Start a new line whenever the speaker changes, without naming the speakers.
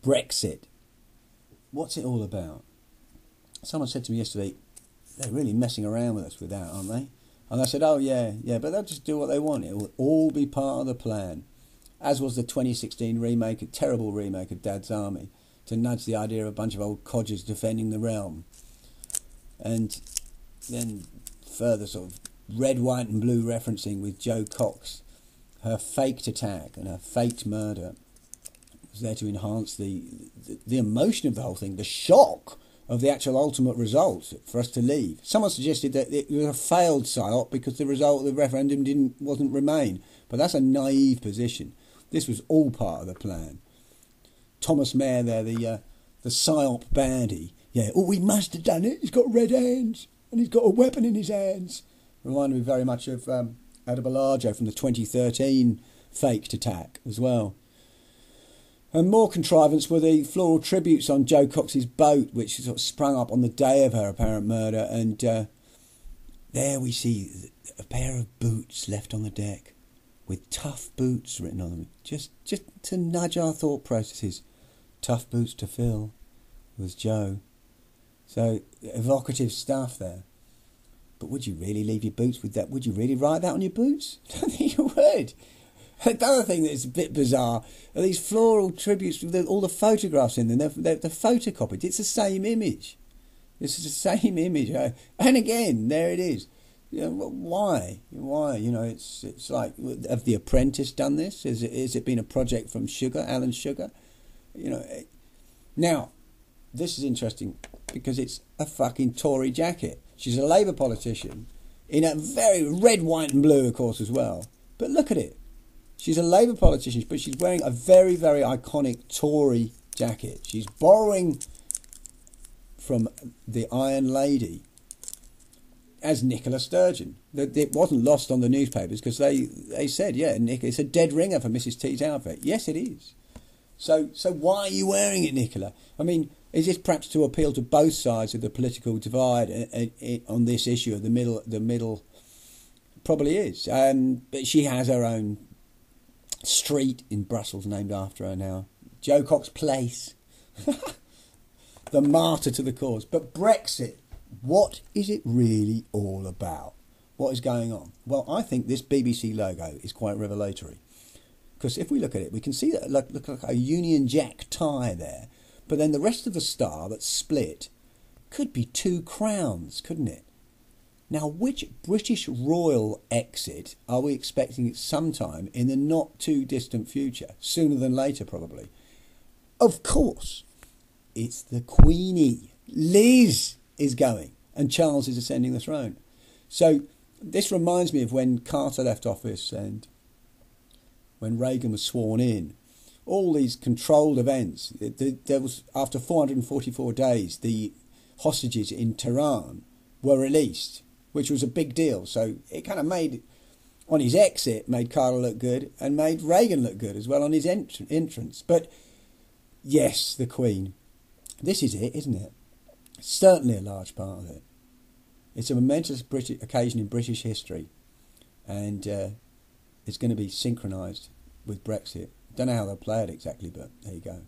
Brexit. What's it all about? Someone said to me yesterday, they're really messing around with us with that, aren't they? And I said, oh yeah, but they'll just do what they want. It will all be part of the plan. As was the 2016 remake, a terrible remake of Dad's Army, to nudge the idea of a bunch of old codgers defending the realm. And then further sort of red, white and blue referencing with Jo Cox. Her faked attack and her faked murder was there to enhance the emotion of the whole thing, the shock of the actual ultimate result for us to leave. Someone suggested that it was a failed psyop because the result of the referendum wasn't Remain. But that's a naive position. This was all part of the plan. Thomas Mayer there, the psyop baddie. Yeah, oh, we must have done it. He's got red hands and he's got a weapon in his hands. Reminded me very much of Adebolajo from the 2013 faked attack as well. And more contrivance were the floral tributes on Jo Cox's boat, which sort of sprung up on the day of her apparent murder. And there we see a pair of boots left on the deck with tough boots written on them, just to nudge our thought processes. Tough boots to fill was Jo. So evocative stuff there. But would you really leave your boots with that? Would you really write that on your boots? I don't think you would. Another thing that's a bit bizarre are these floral tributes with all the photographs in them. They're photocopied. It's the same image. This is the same image. And again, there it is. You know, why? You know, it's like, have The Apprentice done this? Has it been a project from Alan Sugar? You know, now, this is interesting because it's a fucking Tory jacket. She's a Labour politician in a very red, white and blue, of course, as well. But look at it. She's a Labour politician, but she's wearing a very, very iconic Tory jacket. She's borrowing from the Iron Lady as Nicola Sturgeon. It wasn't lost on the newspapers because they said, yeah, Nick, it's a dead ringer for Mrs. T's outfit. Yes, it is. So why are you wearing it, Nicola? I mean, is this perhaps to appeal to both sides of the political divide on this issue of the middle? Probably is. But she has her own street in Brussels named after her now. Jo Cox Place. The martyr to the cause. But Brexit, what is it really all about? What is going on? Well, I think this BBC logo is quite revelatory. Because if we look at it, we can see that look like a Union Jack tie there. But then the rest of the star that's split could be two crowns, couldn't it? Now, which British royal exit are we expecting sometime in the not too distant future? Sooner than later, probably. Of course, it's the Queenie. Liz is going and Charles is ascending the throne. So this reminds me of when Carter left office and when Reagan was sworn in. All these controlled events. There was, after 444 days, the hostages in Tehran were released, which was a big deal. So it kind of made, on his exit, made Carter look good and made Reagan look good as well on his entrance. But yes, the Queen. This is it, isn't it? Certainly a large part of it. It's a momentous occasion in British history. And it's going to be synchronised with Brexit. Don't know how they'll play it exactly, but there you go.